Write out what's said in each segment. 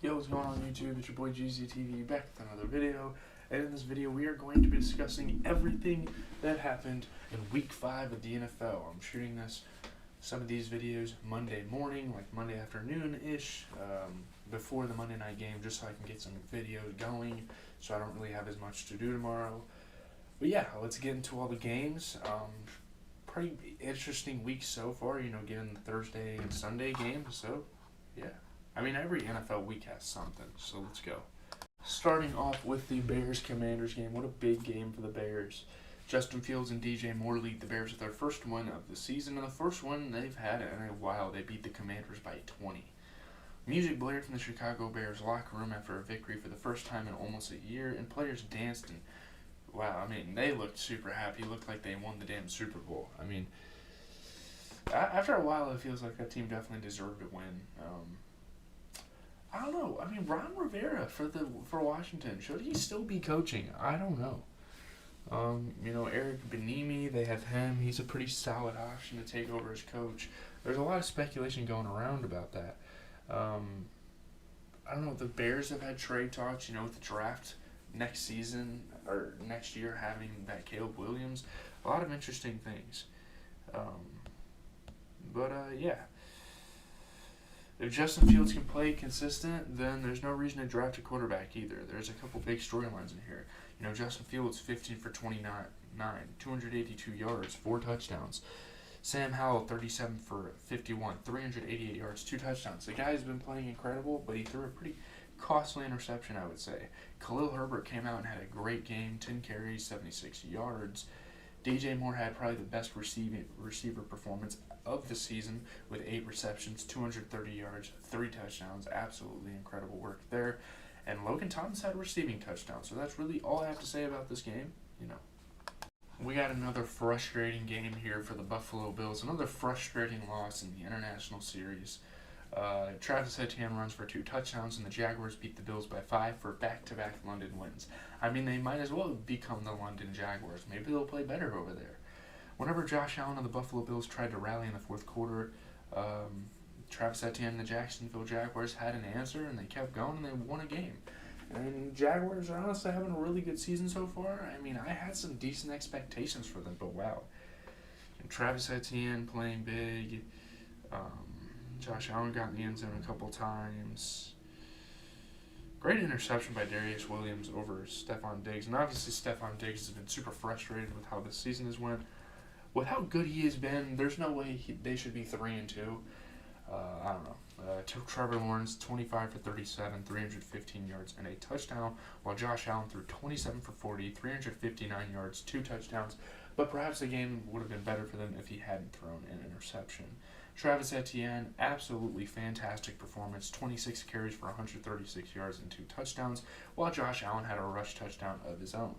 Yo, what's going on YouTube? It's your boy GZTV back with another video. And in this video, we are going to be discussing everything that happened in Week 5 of the NFL. I'm shooting some of these videos Monday morning, like Monday afternoon-ish, before the Monday night game, just so I can get some videos going, so I don't really have as much to do tomorrow. But yeah, let's get into all the games. Pretty interesting week so far, given the Thursday and Sunday games, so yeah. I mean, every NFL week has something, so let's go. Starting off with the Bears-Commanders game. What a big game for the Bears. Justin Fields and DJ Moore lead the Bears with their first win of the season, and the first one they've had in a while. They beat the Commanders by 20. Music blared from the Chicago Bears locker room after a victory for the first time in almost a year, and players danced, and wow, I mean, they looked super happy. It looked like they won the damn Super Bowl. I mean, after a while, it feels like that team definitely deserved to win. I don't know. I mean, Ron Rivera for Washington, should he still be coaching? I don't know. Eric Bieniemy, they have him. He's a pretty solid option to take over as coach. There's a lot of speculation going around about that. I don't know. The Bears have had trade talks, with the draft next season or next year having that Caleb Williams. A lot of interesting things. Yeah. If Justin Fields can play consistent, then there's no reason to draft a quarterback either. There's a couple big storylines in here. Justin Fields, 15 for 29, 282 yards, 4 touchdowns. Sam Howell, 37 for 51, 388 yards, 2 touchdowns. The guy's been playing incredible, but he threw a pretty costly interception, I would say. Khalil Herbert came out and had a great game, 10 carries, 76 yards. DJ Moore had probably the best receiver performance of the season with 8 receptions, 230 yards, 3 touchdowns. Absolutely incredible work there. And Logan Thomas had a receiving touchdown. So that's really all I have to say about this game. We got another frustrating game here for the Buffalo Bills. Another frustrating loss in the International Series. Travis Etienne runs for 2 touchdowns, and the Jaguars beat the Bills by 5 for back-to-back London wins. I mean, they might as well become the London Jaguars. Maybe they'll play better over there. Whenever Josh Allen and the Buffalo Bills tried to rally in the fourth quarter, Travis Etienne and the Jacksonville Jaguars had an answer, and they kept going, and they won a game. And Jaguars are honestly having a really good season so far. I mean, I had some decent expectations for them, but wow. And Travis Etienne playing big. Josh Allen got in the end zone a couple times. Great interception by Darius Williams over Stephon Diggs. And obviously Stephon Diggs has been super frustrated with how this season has went. With how good he has been, there's no way they should be 3-2. I don't know. Trevor Lawrence, 25 for 37, 315 yards, and a touchdown, while Josh Allen threw 27 for 40, 359 yards, 2 touchdowns. But perhaps the game would have been better for them if he hadn't thrown an interception. Travis Etienne, absolutely fantastic performance, 26 carries for 136 yards and 2 touchdowns, while Josh Allen had a rush touchdown of his own.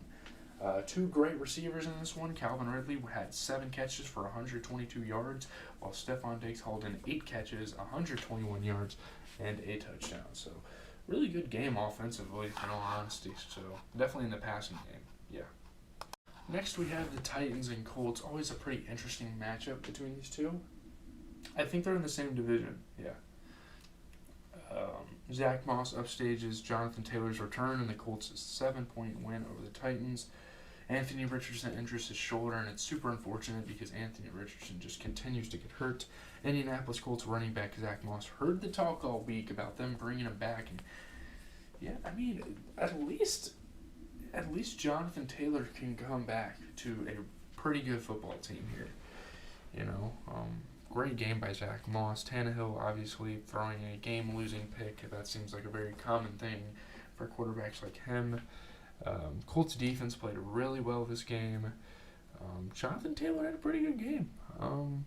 2 great receivers in this one. Calvin Ridley had 7 catches for 122 yards, while Stephon Diggs hauled in 8 catches, 121 yards, and a touchdown. So, really good game offensively, in all honesty. So, definitely in the passing game, yeah. Next, we have the Titans and Colts. Always a pretty interesting matchup between these two. I think they're in the same division, yeah. Zach Moss upstages Jonathan Taylor's return, and the Colts' 7-point win over the Titans. Anthony Richardson injures his shoulder, and it's super unfortunate because Anthony Richardson just continues to get hurt. Indianapolis Colts running back Zach Moss heard the talk all week about them bringing him back, and yeah, I mean, at least Jonathan Taylor can come back to a pretty good football team here. Great game by Zach Moss. Tannehill obviously throwing a game-losing pick. That seems like a very common thing for quarterbacks like him. Colts defense played really well this game. Jonathan Taylor had a pretty good game. Ryan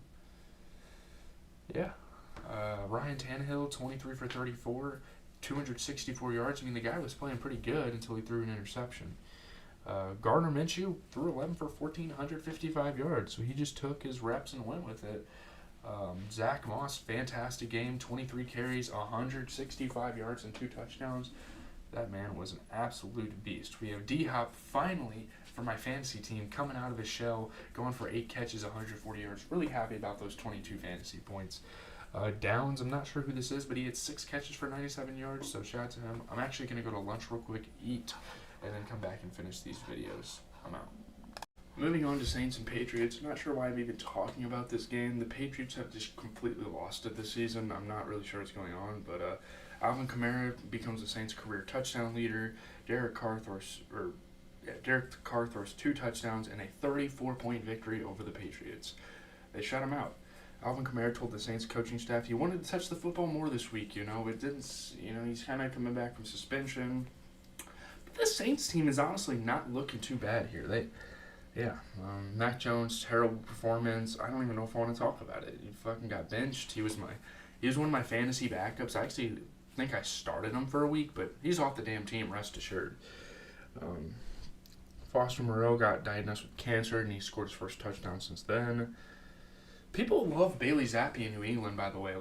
Tannehill, 23 for 34, 264 yards. I mean, the guy was playing pretty good until he threw an interception. Gardner Minshew threw 11 for 1,455 yards, so he just took his reps and went with it. Zach Moss, fantastic game, 23 carries, 165 yards, and 2 touchdowns. That man was an absolute beast. We have D-Hop finally, for my fantasy team, coming out of his shell, going for 8 catches, 140 yards. Really happy about those 22 fantasy points. Downs, I'm not sure who this is, but he had 6 catches for 97 yards, so shout out to him. I'm actually going to go to lunch real quick, eat, and then come back and finish these videos. I'm out. Moving on to Saints and Patriots. I'm not sure why I'm even talking about this game. The Patriots have just completely lost it this season. I'm not really sure what's going on, but Alvin Kamara becomes the Saints' career touchdown leader. Derek Carr throws 2 touchdowns and a 34-point victory over the Patriots. They shut him out. Alvin Kamara told the Saints coaching staff he wanted to touch the football more this week. It didn't. He's kind of coming back from suspension. But the Saints team is honestly not looking too bad here. Mac Jones, terrible performance. I don't even know if I want to talk about it. He fucking got benched. He was one of my fantasy backups. I actually think I started him for a week, but he's off the damn team, rest assured. Foster Moreau got diagnosed with cancer, and he scored his first touchdown since then. People love Bailey Zappi in New England, by the way.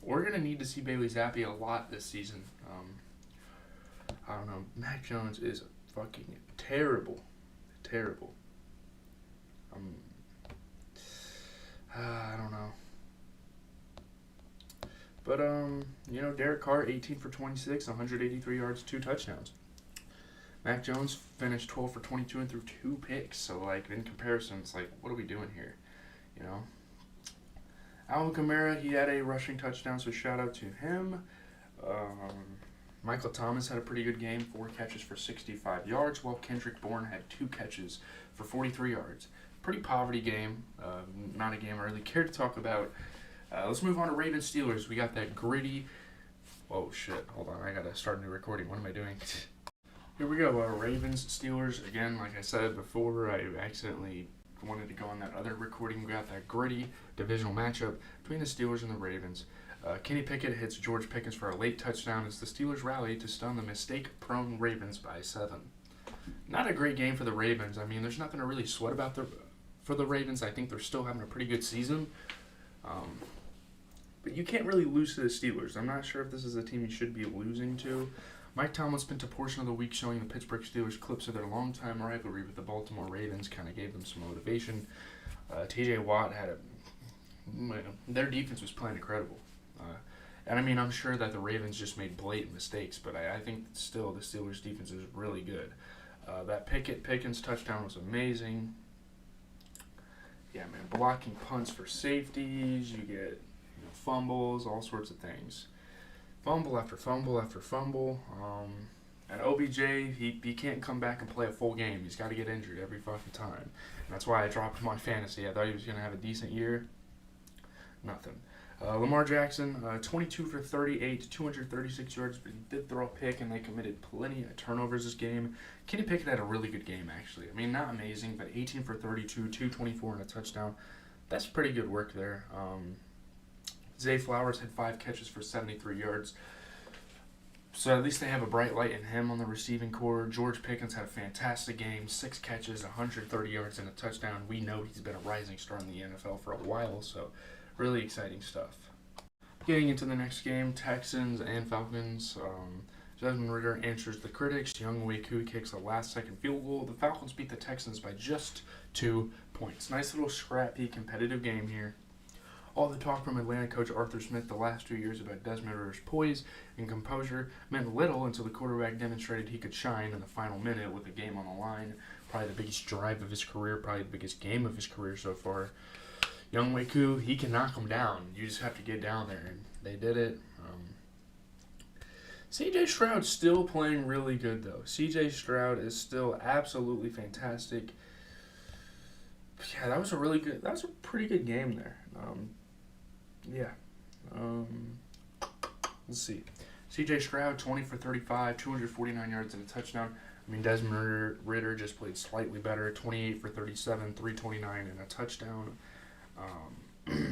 We're going to need to see Bailey Zappi a lot this season. I don't know. Mac Jones is fucking terrible. Terrible. I don't know. But, Derek Carr, 18 for 26, 183 yards, 2 touchdowns. Mac Jones finished 12 for 22 and threw 2 picks. So, in comparison, it's what are we doing here? Alvin Kamara, he had a rushing touchdown, so shout out to him. Michael Thomas had a pretty good game, 4 catches for 65 yards, while Kendrick Bourne had 2 catches for 43 yards. Pretty poverty game, not a game I really care to talk about. Let's move on to Ravens Steelers. We got that gritty. Oh shit! Hold on, I gotta start a new recording. What am I doing? Here we go. Ravens Steelers again. Like I said before, I accidentally wanted to go on that other recording. We got that gritty divisional matchup between the Steelers and the Ravens. Kenny Pickett hits George Pickens for a late touchdown as the Steelers rally to stun the mistake-prone Ravens by 7. Not a great game for the Ravens. I mean, there's nothing to really sweat about for the Ravens. I think they're still having a pretty good season. But you can't really lose to the Steelers. I'm not sure if this is a team you should be losing to. Mike Tomlin spent a portion of the week showing the Pittsburgh Steelers clips of their longtime rivalry with the Baltimore Ravens, kind of gave them some motivation. TJ Watt their defense was playing incredible. And I mean, I'm sure that the Ravens just made blatant mistakes, but I think still the Steelers' defense is really good. That Pickens touchdown was amazing. Yeah, man, blocking punts for safeties, you get fumbles, all sorts of things. Fumble after fumble after fumble. And OBJ, he can't come back and play a full game. He's got to get injured every fucking time. And that's why I dropped my fantasy. I thought he was going to have a decent year. Nothing. Lamar Jackson, 22 for 38, 236 yards, but he did throw a pick, and they committed plenty of turnovers this game. Kenny Pickett had a really good game, actually. I mean, not amazing, but 18 for 32, 224 and a touchdown. That's pretty good work there. Zay Flowers had 5 catches for 73 yards. So at least they have a bright light in him on the receiving core. George Pickens had a fantastic game, 6 catches, 130 yards, and a touchdown. We know he's been a rising star in the NFL for a while, so really exciting stuff. Getting into the next game, Texans and Falcons. Desmond Ridder answers the critics. Younghoe Koo kicks a last-second field goal. The Falcons beat the Texans by just 2 points. Nice little scrappy, competitive game here. All the talk from Atlanta coach Arthur Smith the last 2 years about Desmond Ridder's poise and composure meant little until the quarterback demonstrated he could shine in the final minute with the game on the line. Probably the biggest drive of his career, probably the biggest game of his career so far. Younghoe Koo, he can knock him down. You just have to get down there, and they did it. C.J. Stroud's still playing really good, though. C.J. Stroud is still absolutely fantastic. Yeah, that was a pretty good game there. Let's see. C.J. Stroud, 20 for 35, 249 yards and a touchdown. I mean, Desmond Ridder just played slightly better, 28 for 37, 329 and a touchdown. Let's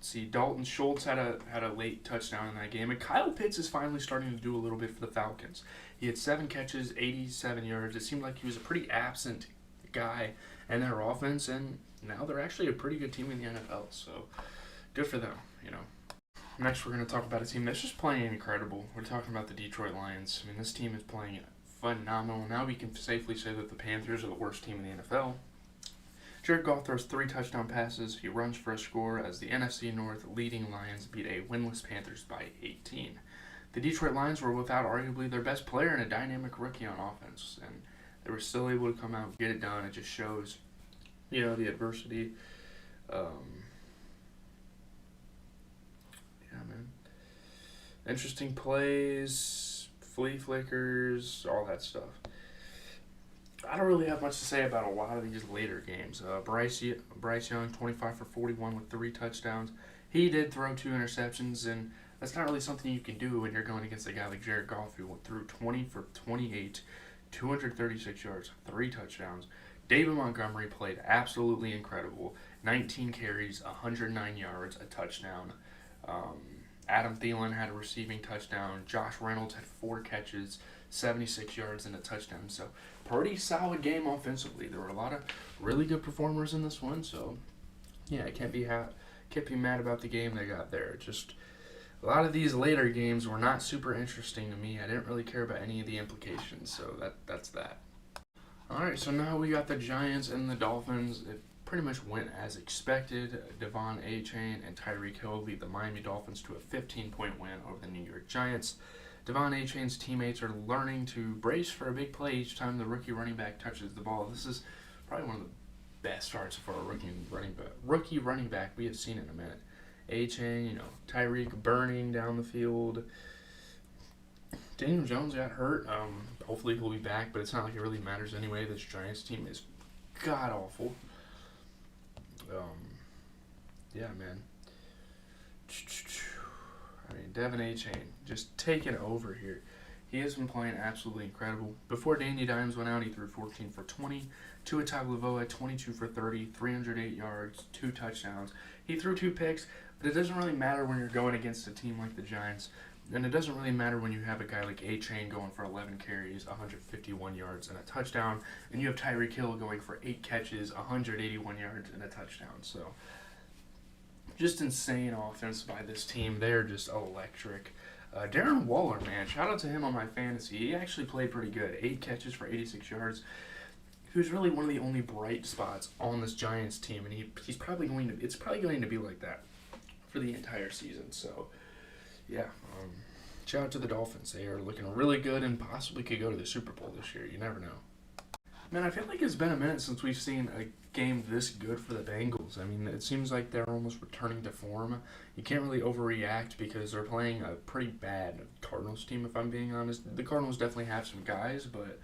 see. Dalton Schultz had a late touchdown in that game, and Kyle Pitts is finally starting to do a little bit for the Falcons. He had 7 catches, 87 yards. It seemed like he was a pretty absent guy in their offense, and now they're actually a pretty good team in the NFL. So good for them, Next, we're going to talk about a team that's just playing incredible. We're talking about the Detroit Lions. I mean, this team is playing phenomenal. Now we can safely say that the Panthers are the worst team in the NFL. Jared Goff throws 3 touchdown passes. He runs for a score as the NFC North leading Lions beat a winless Panthers by 18. The Detroit Lions were without arguably their best player and a dynamic rookie on offense, and they were still able to come out and get it done. It just shows, the adversity. Yeah, man. Interesting plays, flea flickers, all that stuff. I don't really have much to say about a lot of these later games. Bryce Young, 25 for 41 with 3 touchdowns. He did throw 2 interceptions, and that's not really something you can do when you're going against a guy like Jared Goff, who went through 20 for 28, 236 yards, 3 touchdowns. David Montgomery played absolutely incredible. 19 carries, 109 yards, a touchdown. Adam Thielen had a receiving touchdown. Josh Reynolds had 4 catches, 76 yards, and a touchdown. So, pretty solid game offensively. There were a lot of really good performers in this one. So, yeah, I can't be mad about the game they got there. Just a lot of these later games were not super interesting to me. I didn't really care about any of the implications. So that's that. All right, so now we got the Giants and the Dolphins. It pretty much went as expected. Devon Achane and Tyreek Hill lead the Miami Dolphins to a 15-point win over the New York Giants. Devon Achane's teammates are learning to brace for a big play each time the rookie running back touches the ball. This is probably one of the best starts for a rookie running back we have seen in a minute. Achane, Tyreek burning down the field. Daniel Jones got hurt. Hopefully he'll be back, but it's not like it really matters anyway. This Giants team is god awful. Yeah, man. Devon Achane just taking over here. He has been playing absolutely incredible. Before Danny Dimes went out, he threw 14 for 20. Tua Tagovailoa, 22 for 30, 308 yards, 2 touchdowns. He threw 2 picks, but it doesn't really matter when you're going against a team like the Giants. And it doesn't really matter when you have a guy like Achane going for 11 carries, 151 yards, and a touchdown. And you have Tyreek Hill going for 8 catches, 181 yards, and a touchdown. So, just insane offense by this team. They're just electric. Darren Waller, man, shout out to him on my fantasy. He actually played pretty good. 8 catches for 86 yards. He was really one of the only bright spots on this Giants team, and it's probably going to be like that for the entire season. So, yeah, shout out to the Dolphins. They are looking really good and possibly could go to the Super Bowl this year. You never know. Man, I feel like it's been a minute since we've seen a game this good for the Bengals. I mean, it seems like they're almost returning to form. You can't really overreact because they're playing a pretty bad Cardinals team, if I'm being honest. The Cardinals definitely have some guys, but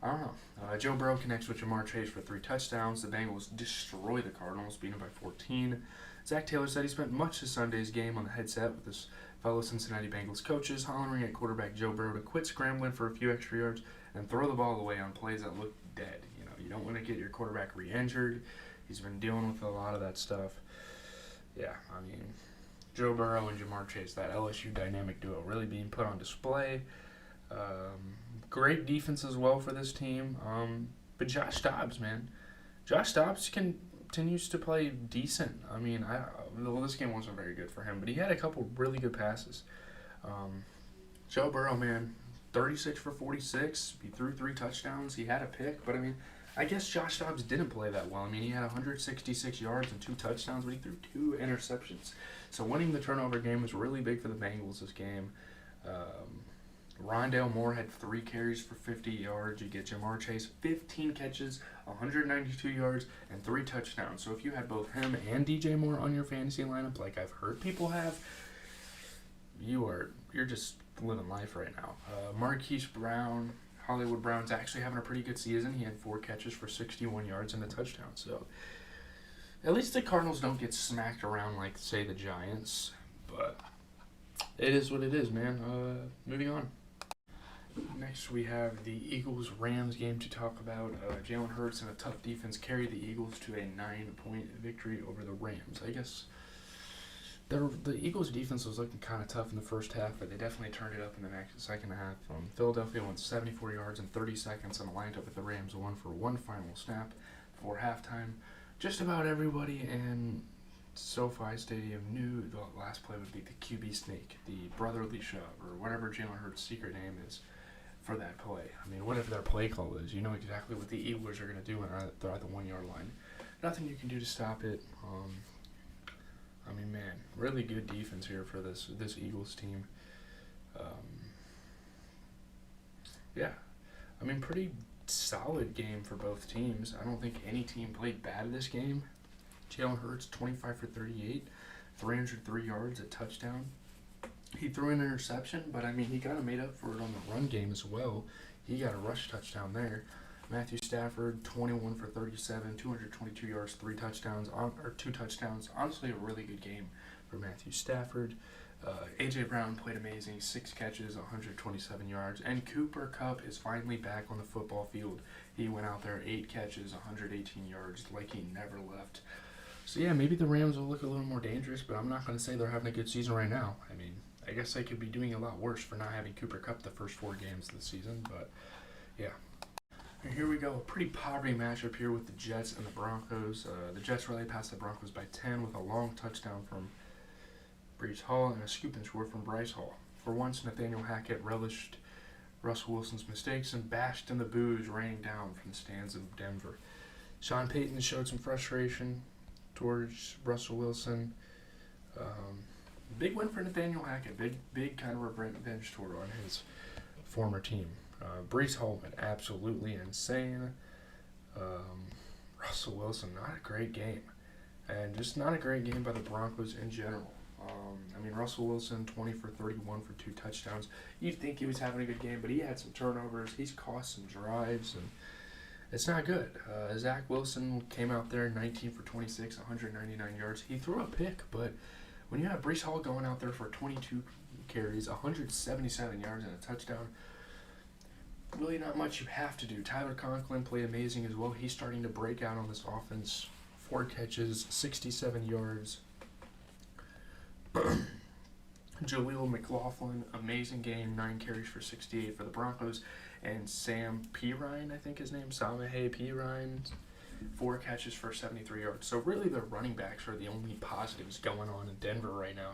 I don't know. Joe Burrow connects with Jamar Chase for 3 touchdowns. The Bengals destroy the Cardinals, beating them by 14. Zach Taylor said he spent much of Sunday's game on the headset with his fellow Cincinnati Bengals coaches, hollering at quarterback Joe Burrow to quit scrambling for a few extra yards and throw the ball away on plays that look dead. You don't want to get your quarterback re-injured. He's been dealing with a lot of that stuff. Yeah, I mean, Joe Burrow and Jamar Chase, that LSU dynamic duo, really being put on display. Great defense as well for this team. But Josh Dobbs, man. Josh Dobbs continues to play decent. I mean, this game wasn't very good for him, but he had a couple really good passes. Joe Burrow, man, 36 for 46. He threw 3 touchdowns. He had a pick, but I mean, I guess Josh Dobbs didn't play that well. I mean, he had 166 yards and 2 touchdowns, but he threw 2 interceptions. So winning the turnover game was really big for the Bengals this game. Rondale Moore had 3 carries for 50 yards. You get Jamar Chase, 15 catches, 192 yards, and 3 touchdowns. So if you had both him and DJ Moore on your fantasy lineup, like I've heard people have, you're just living life right now. Marquise Brown, Hollywood Brown's actually having a pretty good season. He had 4 catches for 61 yards and a touchdown. So at least the Cardinals don't get smacked around like, say, the Giants. But it is what it is, man. Moving on. Next, we have the Eagles-Rams game to talk about. Jalen Hurts and a tough defense carried the Eagles to a 9-point victory over the Rams. I guess the Eagles' defense was looking kind of tough in the first half, but they definitely turned it up in the second half. Philadelphia went 74 yards in 30 seconds and lined up with the Rams one for one final snap before halftime. Just about everybody in SoFi Stadium knew the last play would be the QB sneak, the brotherly shove, or whatever Jalen Hurts' secret name is for that play. I mean, whatever their play call is, you know exactly what the Eagles are going to do when they're at the 1-yard line. nothing you can do to stop it. I mean, man, really good defense here for this Eagles team. Yeah, I mean, pretty solid game for both teams. I don't think any team played bad in this game. Jalen Hurts, 25 for 38, 303 yards, a touchdown. He threw an interception, but I mean, he kind of made up for it on the run game as well. He got a rush touchdown there. Matthew Stafford, 21 for 37, 222 yards, 2 touchdowns. Honestly, a really good game for Matthew Stafford. A.J. Brown played amazing, 6 catches, 127 yards. And Cooper Kupp is finally back on the football field. He went out there, 8 catches, 118 yards, like he never left. So, yeah, maybe the Rams will look a little more dangerous, but I'm not going to say they're having a good season right now. I mean, I guess they could be doing a lot worse for not having Cooper Kupp the first 4 games of the season, but, yeah. And here we go, a pretty poverty matchup here with the Jets and the Broncos. The Jets really passed the Broncos by 10 with a long touchdown from Breece Hall and a scoop and score from Bryce Hall. For once, Nathaniel Hackett relished Russell Wilson's mistakes and bashed in the boos raining down from the stands of Denver. Sean Payton showed some frustration towards Russell Wilson. Big win for Nathaniel Hackett. Big kind of revenge tour on his former team. Breece Hall went absolutely insane. Russell Wilson, not a great game. And just not a great game by the Broncos in general. I mean, Russell Wilson, 20 for 31 for 2 touchdowns. You'd think he was having a good game, but he had some turnovers. He's cost some drives, and it's not good. Zach Wilson came out there 19 for 26, 199 yards. He threw a pick, but when you have Breece Hall going out there for 22 carries, 177 yards, and a touchdown, really not much you have to do. Tyler Conklin played amazing as well. He's starting to break out on this offense. 4 catches, 67 yards. Jaleel McLaughlin, amazing game, 9 carries for 68 for the Broncos. And Sam Pirine, I think his name, Samaje Pirine, 4 catches for 73 yards. So really the running backs are the only positives going on in Denver right now.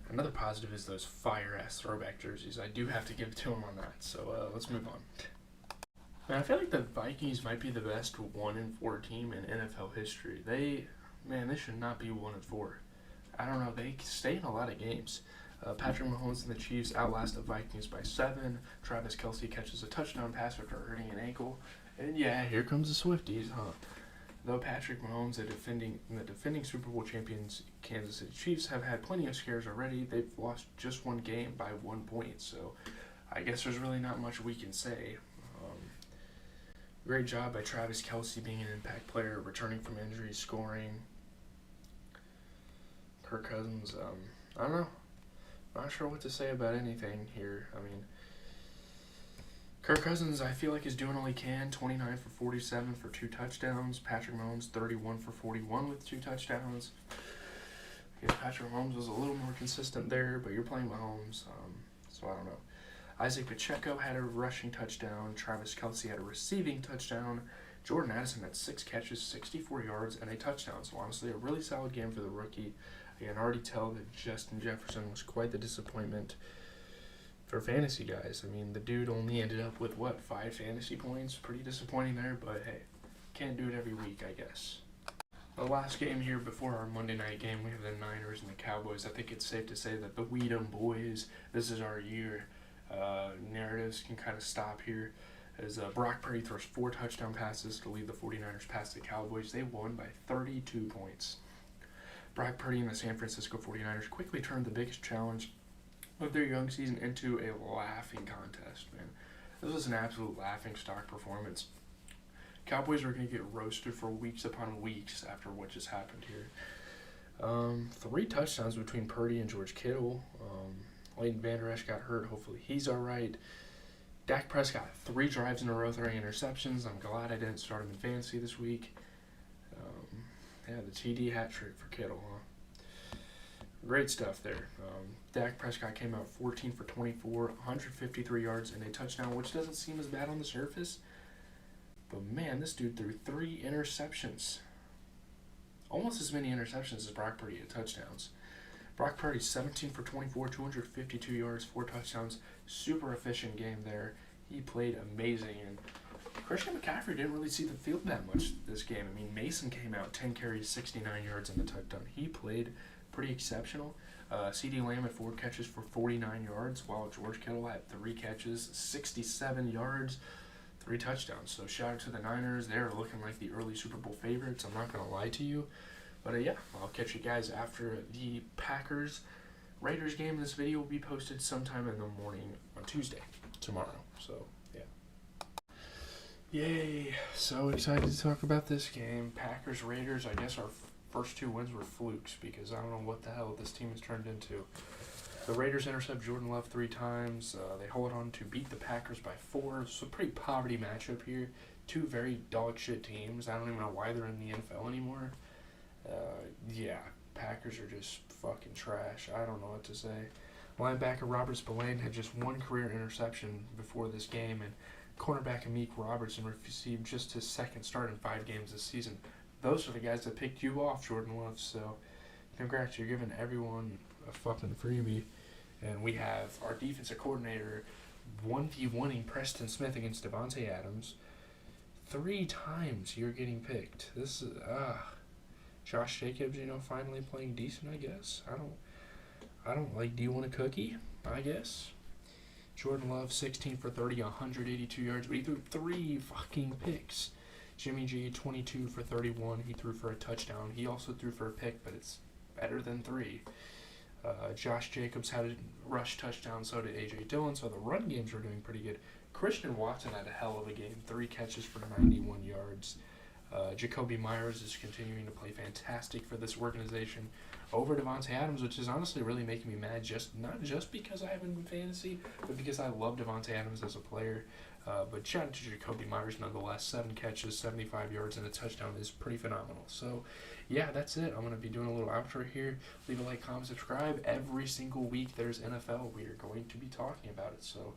Another positive is those fire-ass throwback jerseys. I do have to give it to them on that. So let's move on. Man, I feel like the Vikings might be the best 1-4 team in NFL history. They should not be 1-4. I don't know. They stay in a lot of games. Patrick Mahomes and the Chiefs outlast the Vikings by 7. Travis Kelce catches a touchdown pass after hurting an ankle. And yeah, here comes the Swifties, huh? Though Patrick Mahomes, the defending Super Bowl champions Kansas City Chiefs, have had plenty of scares already, they've lost just 1 game by 1 point. So I guess there's really not much we can say. Great job by Travis Kelce being an impact player, returning from injury, scoring. Kirk Cousins, I don't know. Not sure what to say about anything here. I mean, Kirk Cousins, I feel like is doing all he can. 29 for 47 for 2 touchdowns. Patrick Mahomes, 31 for 41 with 2 touchdowns. I guess Patrick Mahomes was a little more consistent there, but you're playing Mahomes, so I don't know. Isaac Pacheco had a rushing touchdown. Travis Kelce had a receiving touchdown. Jordan Addison had 6 catches, 64 yards, and a touchdown. So honestly, a really solid game for the rookie. I can already tell that Justin Jefferson was quite the disappointment for fantasy guys. I mean, the dude only ended up with, 5 fantasy points? Pretty disappointing there, but hey, can't do it every week, I guess. The last game here before our Monday night game, we have the Niners and the Cowboys. I think it's safe to say that the Weedham boys, this is our year. Narratives can kind of stop here as Brock Purdy throws 4 touchdown passes to lead the 49ers past the Cowboys. They won by 32 points. Brock Purdy and the San Francisco 49ers quickly turned the biggest challenge of their young season into a laughing contest, man. This was an absolute laughing-stock performance. Cowboys are going to get roasted for weeks upon weeks after what just happened here. 3 touchdowns between Purdy and George Kittle. Leighton Vander Esch got hurt. Hopefully he's all right. Dak Prescott, 3 drives in a row, 3 interceptions. I'm glad I didn't start him in fantasy this week. The TD hat trick for Kittle, huh? Great stuff there. Dak Prescott came out 14 for 24, 153 yards, and a touchdown, which doesn't seem as bad on the surface. But, man, this dude threw 3 interceptions. Almost as many interceptions as Brock Purdy had touchdowns. Brock Purdy, 17 for 24, 252 yards, 4 touchdowns. Super efficient game there. He played amazing. And Christian McCaffrey didn't really see the field that much this game. I mean, Mason came out 10 carries, 69 yards, and a touchdown. He played pretty exceptional. CeeDee Lamb had 4 catches for 49 yards, while George Kittle had 3 catches, 67 yards, 3 touchdowns. So shout out to the Niners. They're looking like the early Super Bowl favorites. I'm not going to lie to you. But yeah, I'll catch you guys after the Packers-Raiders game. This video will be posted sometime in the morning on Tuesday, tomorrow. So yeah. Yay. So excited to talk about this game. Packers-Raiders, I guess our first 2 wins were flukes because I don't know what the hell this team has turned into. The Raiders intercept Jordan Love 3 times. They hold on to beat the Packers by 4. It's a pretty poverty matchup here. 2 very dog shit teams. I don't even know why they're in the NFL anymore. Yeah, Packers are just fucking trash. I don't know what to say. Linebacker Robert Spillane had just 1 career interception before this game, and cornerback Amik Robertson received just his 2nd start in 5 games this season. Those are the guys that picked you off, Jordan Love, so congrats, you're giving everyone a fucking freebie. And we have our defensive coordinator 1v1ing Preston Smith against Davante Adams. 3 times you're getting picked. This is, Josh Jacobs, finally playing decent, I guess. I don't like, do you want a cookie? I guess. Jordan Love, 16 for 30, 182 yards, but he threw 3 fucking picks. Jimmy G, 22 for 31. He threw for a touchdown. He also threw for a pick, but it's better than 3. Josh Jacobs had a rush touchdown, so did A.J. Dillon, so the run games were doing pretty good. Christian Watson had a hell of a game, 3 catches for 91 yards. Jacoby Myers is continuing to play fantastic for this organization over Davante Adams, which is honestly really making me mad, not just because I have him in fantasy, but because I love Davante Adams as a player. But shout out to Jacoby Myers nonetheless. 7 catches, 75 yards, and a touchdown is pretty phenomenal. So, yeah, that's it. I'm going to be doing a little outro here. Leave a like, comment, subscribe. Every single week there's NFL. We are going to be talking about it. So,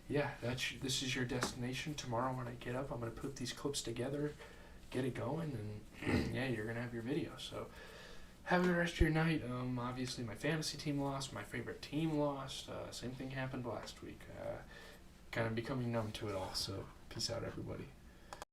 yeah, this is your destination. Tomorrow when I get up, I'm going to put these clips together, get it going, and, yeah, you're going to have your video. So, have a good rest of your night. Obviously, my fantasy team lost. My favorite team lost. Same thing happened last week. Kind of becoming numb to it all. So, peace out, everybody.